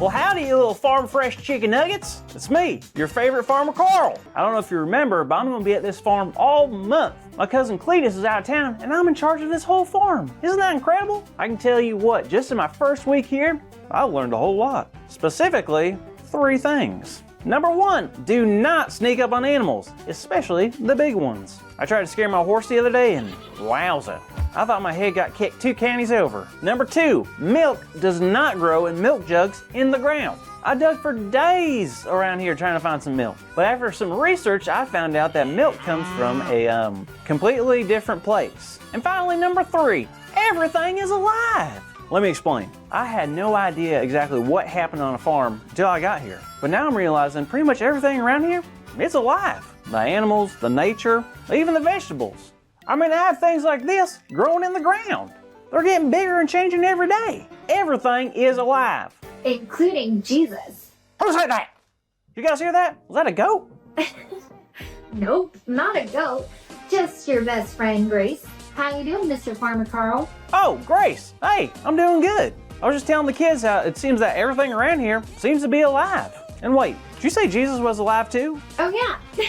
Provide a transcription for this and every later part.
Well, howdy, you little farm fresh chicken nuggets. It's me, your favorite farmer Carl. I don't know if you remember, but I'm gonna be at this farm all month. My cousin Cletus is out of town and I'm in charge of this whole farm. Isn't that incredible? I can tell you what, just in my first week here, I learned a whole lot. Specifically, 3 things. Number 1, do not sneak up on animals, especially the big ones. I tried to scare my horse the other day and wowza. I thought my head got kicked 2 counties over. Number 2, milk does not grow in milk jugs in the ground. I dug for days around here trying to find some milk. But after some research, I found out that milk comes from a completely different place. And finally, number 3, everything is alive. Let me explain. I had no idea exactly what happened on a farm until I got here. But now I'm realizing pretty much everything around here, it's alive. The animals, the nature, even the vegetables. I mean, I have things like this growing in the ground. They're getting bigger and changing every day. Everything is alive. Including Jesus. Who said that? You guys hear that? Was that a goat? Nope, not a goat. Just your best friend, Grace. How you doing, Mr. Farmer Carl? Oh, Grace. Hey, I'm doing good. I was just telling the kids how it seems that everything around here seems to be alive. And wait, did you say Jesus was alive too? Oh yeah.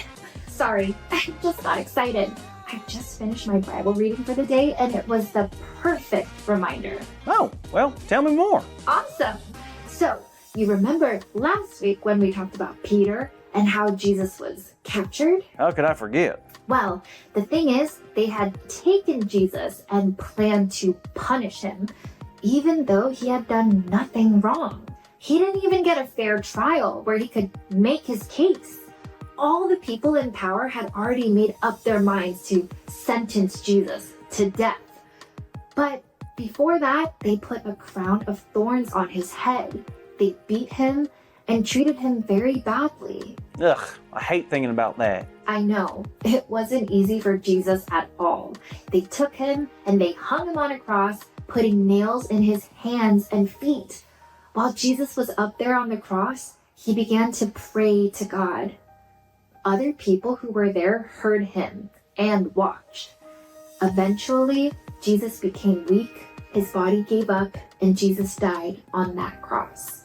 Sorry, I just got excited. I just finished my Bible reading for the day and it was the perfect reminder. Oh, well, tell me more. Awesome. So, you remember last week when we talked about Peter and how Jesus was captured? How could I forget? Well, the thing is, they had taken Jesus and planned to punish him, even though he had done nothing wrong. He didn't even get a fair trial where he could make his case. All the people in power had already made up their minds to sentence Jesus to death. But before that, they put a crown of thorns on his head. They beat him and treated him very badly. Ugh, I hate thinking about that. I know, it wasn't easy for Jesus at all. They took him and they hung him on a cross, putting nails in his hands and feet. While Jesus was up there on the cross, he began to pray to God. Other people who were there heard him and watched. Eventually, Jesus became weak, his body gave up, and Jesus died on that cross.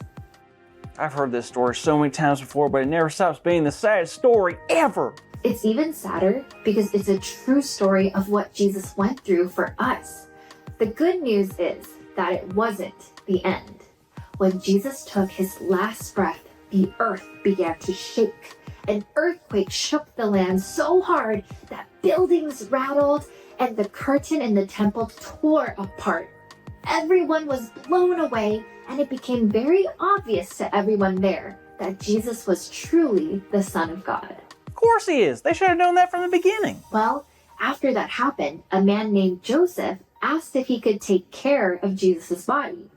I've heard this story so many times before, but it never stops being the saddest story ever. It's even sadder because it's a true story of what Jesus went through for us. The good news is that it wasn't the end. When Jesus took his last breath, the earth began to shake. An earthquake shook the land so hard that buildings rattled and the curtain in the temple tore apart. Everyone was blown away, and it became very obvious to everyone there that Jesus was truly the Son of God. Of course he is. They should have known that from the beginning. Well, after that happened, a man named Joseph asked if he could take care of Jesus' body.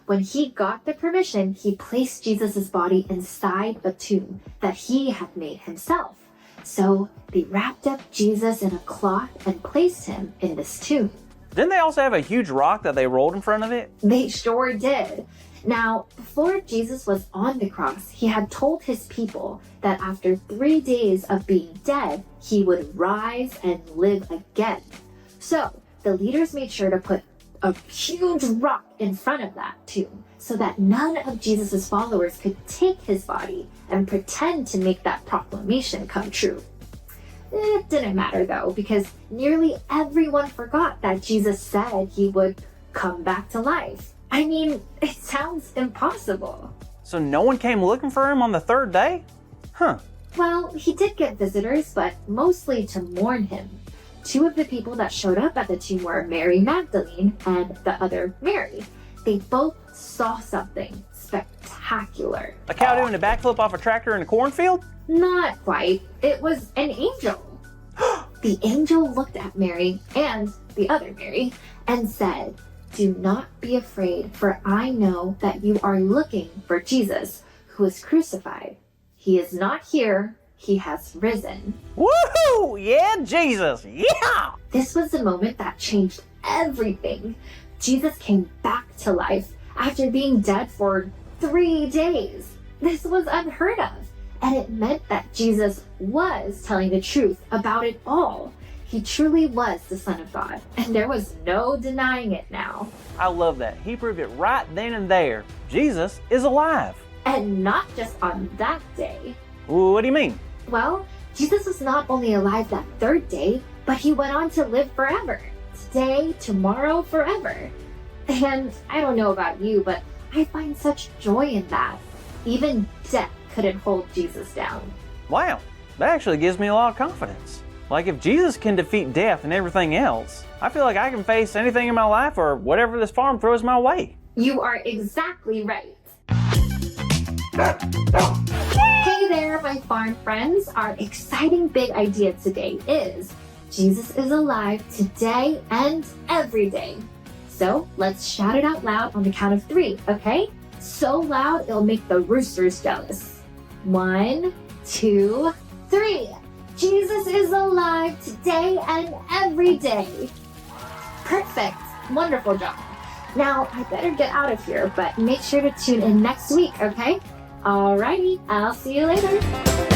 When he got the permission, he placed Jesus' body inside a tomb that he had made himself. So they wrapped up Jesus in a cloth and placed him in this tomb. Didn't they also have a huge rock that they rolled in front of it? They sure did. Now, before Jesus was on the cross, he had told his people that after 3 days of being dead, he would rise and live again. So the leaders made sure to put a huge rock in front of that tomb so that none of Jesus' followers could take his body and pretend to make that proclamation come true. It didn't matter though, because nearly everyone forgot that Jesus said he would come back to life. I mean, it sounds impossible. So no one came looking for him on the 3rd day? Huh. Well, he did get visitors, but mostly to mourn him. 2 of the people that showed up at the tomb were Mary Magdalene and the other Mary. They both saw something spectacular. A cow doing a backflip off a tractor in a cornfield? Not quite. It was an angel. The angel looked at Mary and the other Mary and said, "Do not be afraid, for I know that you are looking for Jesus, who was crucified. He is not here. He has risen." Woohoo! Yeah, Jesus! Yeah! This was the moment that changed everything. Jesus came back to life after being dead for 3 days. This was unheard of, and it meant that Jesus was telling the truth about it all. He truly was the Son of God, and there was no denying it now. I love that. He proved it right then and there. Jesus is alive. And not just on that day. What do you mean? Well, Jesus was not only alive that third day, but he went on to live forever. Today, tomorrow, forever. And I don't know about you, but I find such joy in that. Even death couldn't hold Jesus down. Wow, that actually gives me a lot of confidence. Like if Jesus can defeat death and everything else, I feel like I can face anything in my life or whatever this farm throws my way. You are exactly right. Hey there, my farm friends. Our exciting big idea today is Jesus is alive today and every day. So let's shout it out loud on the count of 3, okay? So loud it'll make the roosters jealous. 1, 2, 3. Jesus is alive today and every day. Perfect. Wonderful job. Now, I better get out of here, but make sure to tune in next week, okay? Alrighty, I'll see you later.